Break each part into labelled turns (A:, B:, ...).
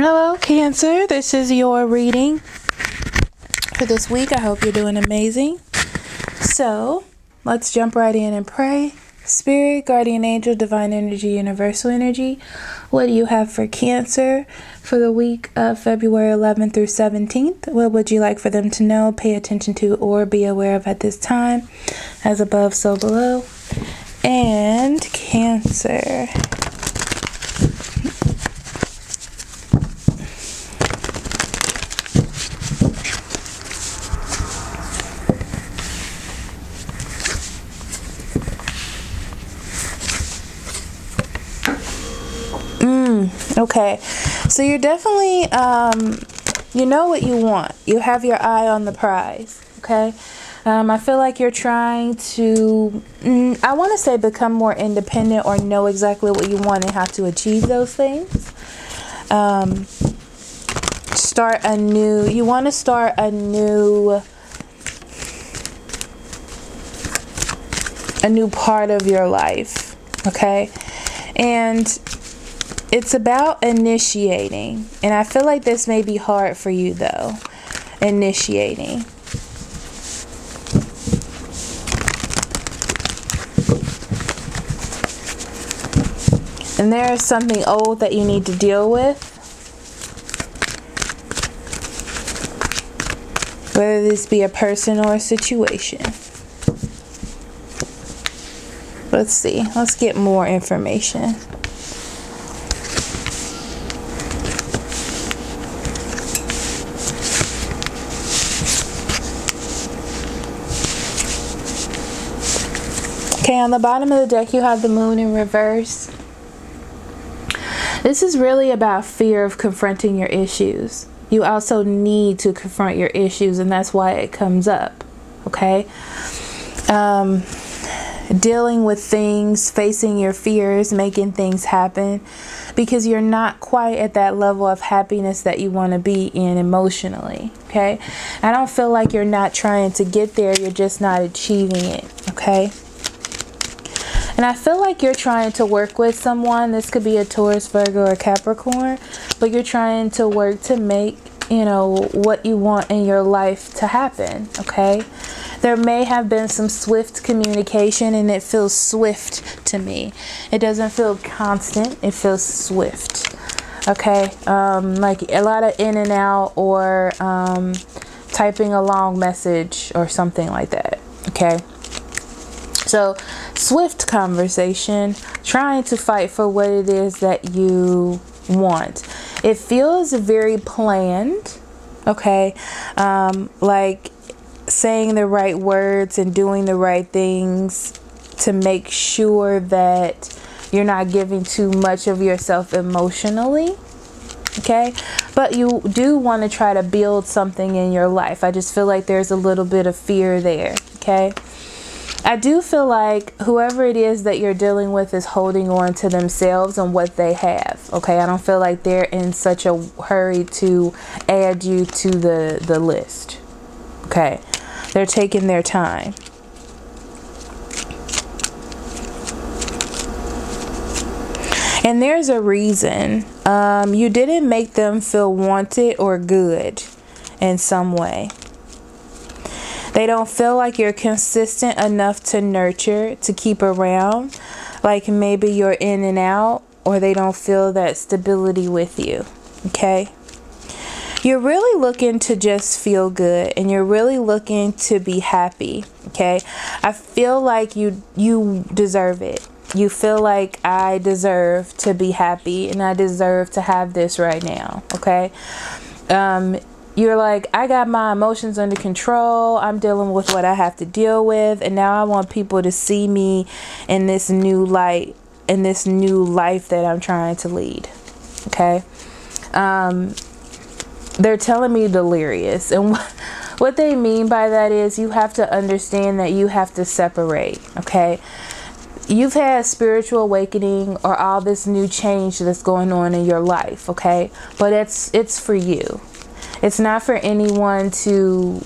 A: Hello, Cancer. This is your reading for this week. I hope you're doing amazing. So, let's jump right in and pray. Spirit, guardian angel, divine energy, universal energy, what do you have for Cancer for the week of February 11th through 17th? What would you like for them to know, pay attention to, or be aware of at this time? As above, so below. And Cancer. Okay, so you're definitely, you know what you want. You have your eye on the prize, okay? I feel like you're trying to, I want to say become more independent or know exactly what you want and how to achieve those things. You want to start a new part of your life, okay? And it's about initiating, and I feel like this may be hard for you though, initiating. And there is something old that you need to deal with, whether this be a person or a situation. Let's see, let's get more information. Okay, on the bottom of the deck you have the moon in reverse. This is really about fear of confronting your issues. You also need to confront your issues, and that's why it comes up, okay? Dealing with things, facing your fears, making things happen, because you're not quite at that level of happiness that you want to be in emotionally, okay? I don't feel like you're not trying to get there, you're just not achieving it, okay? And I feel like you're trying to work with someone. This could be a Taurus, Virgo, or Capricorn. But you're trying to work to make, you know, what you want in your life to happen, okay? There may have been some swift communication, and it feels swift to me. It doesn't feel constant. It feels swift, okay? Like a lot of in and out, or typing a long message or something like that, okay? So, swift conversation, trying to fight for what it is that you want. It feels very planned, okay? Like saying the right words and doing the right things to make sure that you're not giving too much of yourself emotionally, okay? But you do want to try to build something in your life. I just feel like there's a little bit of fear there, okay? I do feel like whoever it is that you're dealing with is holding on to themselves and what they have, okay? I don't feel like they're in such a hurry to add you to the list, okay? They're taking their time. And there's a reason. You didn't make them feel wanted or good in some way. They don't feel like you're consistent enough to nurture, to keep around. Like maybe you're in and out, or they don't feel that stability with you, okay? You're really looking to just feel good, and you're really looking to be happy, okay? I feel like you deserve it. You feel like I deserve to be happy, and I deserve to have this right now, okay? You're like, I got my emotions under control. I'm dealing with what I have to deal with. And now I want people to see me in this new light, in this new life that I'm trying to lead. Okay. They're telling me delirious. And what they mean by that is you have to understand that you have to separate. Okay. You've had spiritual awakening or all this new change that's going on in your life. Okay. But it's for you. It's not for anyone to,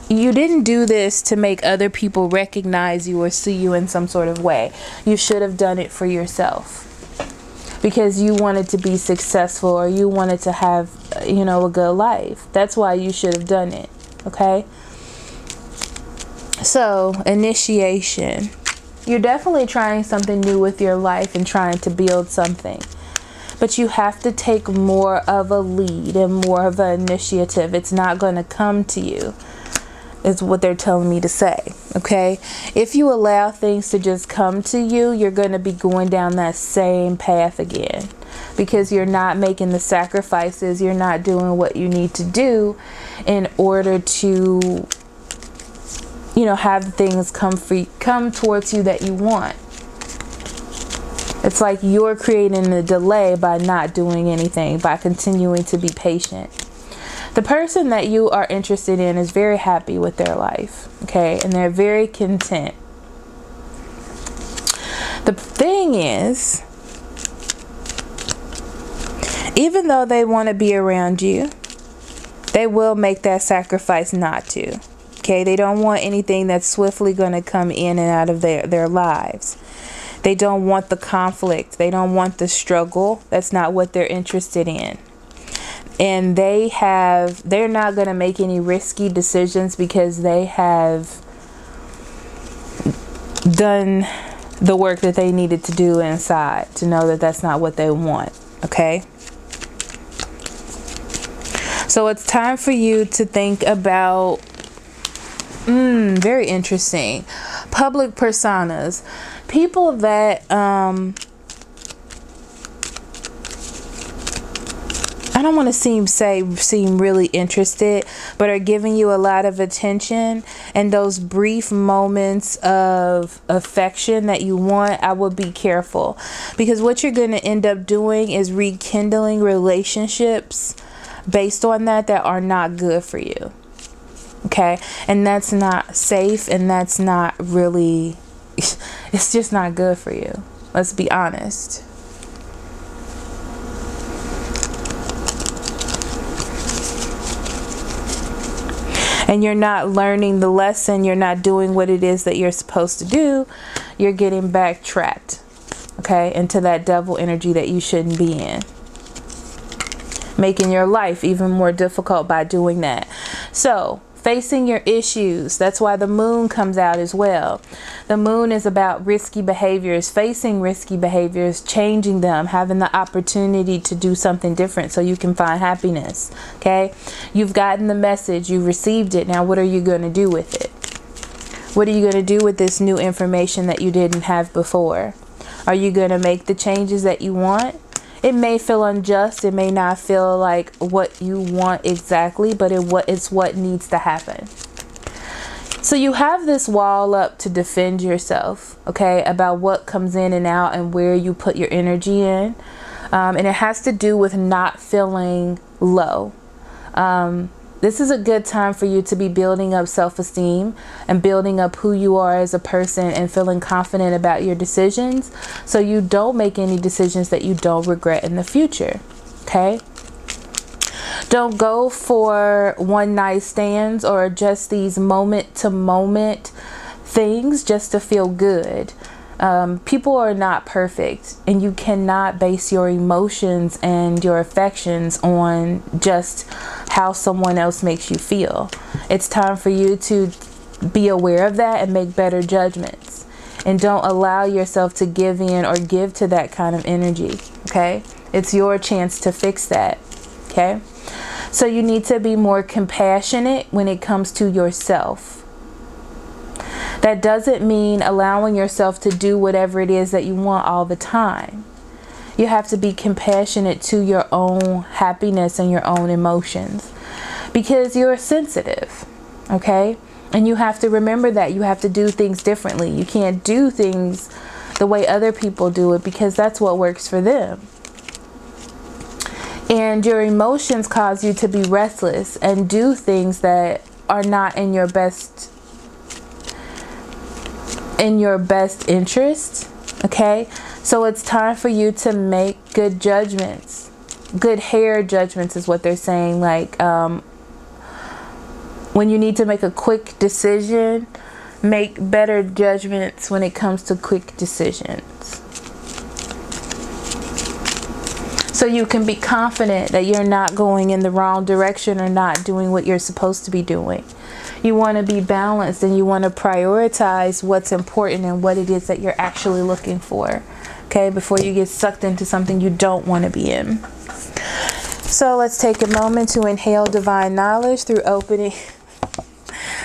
A: you didn't do this to make other people recognize you or see you in some sort of way. You should have done it for yourself. because you wanted to be successful or you wanted to have, you know, a good life. That's why you should have done it. Okay? So, initiation. You're definitely trying something new with your life and trying to build something. But you have to take more of a lead and more of an initiative. It's not going to come to you, is what they're telling me to say. Okay? If you allow things to just come to you, you're going to be going down that same path again. Because you're not making the sacrifices. You're not doing what you need to do in order to, you know, have things come towards you that you want. It's like you're creating a delay by not doing anything, by continuing to be patient. The person that you are interested in is very happy with their life, okay? And they're very content. The thing is, even though they want to be around you, they will make that sacrifice not to. Okay, they don't want anything that's swiftly going to come in and out of their lives. They don't want the conflict. They don't want the struggle. That's not what they're interested in. And they're not going to make any risky decisions because they have done the work that they needed to do inside to know that that's not what they want. Okay? So it's time for you to think about very interesting. Public personas. People that I don't want to seem really interested, but are giving you a lot of attention, and those brief moments of affection that you want, I would be careful, because what you're going to end up doing is rekindling relationships based on that are not good for you. Okay, and that's not safe, and that's not really, it's just not good for you. Let's be honest. And you're not learning the lesson. You're not doing what it is that you're supposed to do. You're getting backtracked, okay, into that devil energy that you shouldn't be in. Making your life even more difficult by doing that. So, facing your issues. That's why the moon comes out as well. The moon is about risky behaviors, facing risky behaviors, changing them, having the opportunity to do something different so you can find happiness. Okay? You've gotten the message, you received it. Now what are you going to do with it? What are you going to do with this new information that you didn't have before? Are you going to make the changes that you want? It may feel unjust. It may not feel like what you want exactly, but it's what needs to happen. So you have this wall up to defend yourself, okay, about what comes in and out and where you put your energy in. And it has to do with not feeling low. This is a good time for you to be building up self-esteem and building up who you are as a person and feeling confident about your decisions so you don't make any decisions that you don't regret in the future. Okay? Don't go for one-night stands or just these moment-to-moment things just to feel good. People are not perfect, and you cannot base your emotions and your affections on just how someone else makes you feel. It's time for you to be aware of that and make better judgments, and don't allow yourself to give in or give to that kind of energy. Okay, it's your chance to fix that. Okay, so you need to be more compassionate when it comes to yourself. That doesn't mean allowing yourself to do whatever it is that you want all the time. You have to be compassionate to your own happiness and your own emotions, because you're sensitive, okay? And you have to remember that you have to do things differently. You can't do things the way other people do it because that's what works for them. And your emotions cause you to be restless and do things that are not in your best interest, okay? So it's time for you to make good judgments. Good hair judgments is what they're saying. Like when you need to make a quick decision, make better judgments when it comes to quick decisions. So you can be confident that you're not going in the wrong direction or not doing what you're supposed to be doing. You want to be balanced, and you want to prioritize what's important and what it is that you're actually looking for. Okay, before you get sucked into something you don't want to be in. So let's take a moment to inhale divine knowledge through opening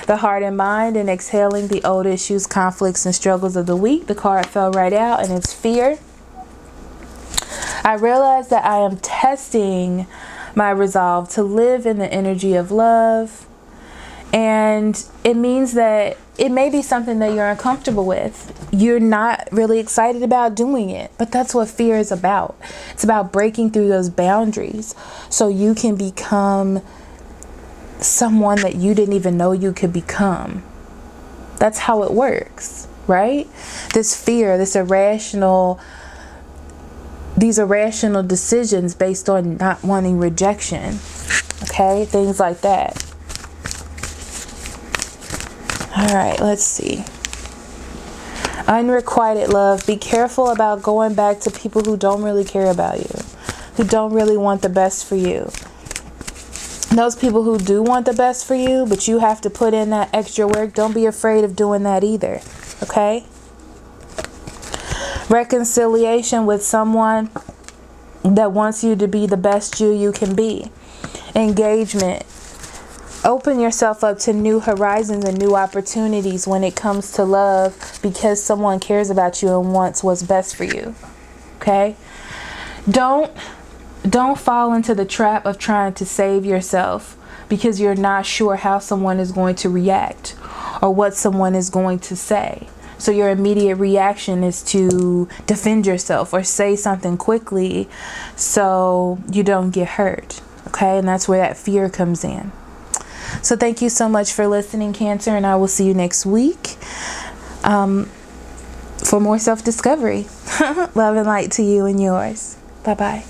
A: the heart and mind and exhaling the old issues, conflicts, and struggles of the week. The card fell right out, and it's fear. I realize that I am testing my resolve to live in the energy of love. And it means that it may be something that you're uncomfortable with. You're not really excited about doing it, but that's what fear is about. It's about breaking through those boundaries so you can become someone that you didn't even know you could become. That's how it works, right? This fear, these irrational decisions based on not wanting rejection, okay? Things like that. All right, let's see. Unrequited love. Be careful about going back to people who don't really care about you, who don't really want the best for you. Those people who do want the best for you, but you have to put in that extra work, don't be afraid of doing that either, okay? Reconciliation with someone that wants you to be the best you can be. Engagement. Open yourself up to new horizons and new opportunities when it comes to love, because someone cares about you and wants what's best for you, okay? Don't fall into the trap of trying to save yourself because you're not sure how someone is going to react or what someone is going to say. So your immediate reaction is to defend yourself or say something quickly so you don't get hurt, okay? And that's where that fear comes in. So thank you so much for listening, Cancer, and I will see you next week for more self-discovery. Love and light to you and yours. Bye-bye.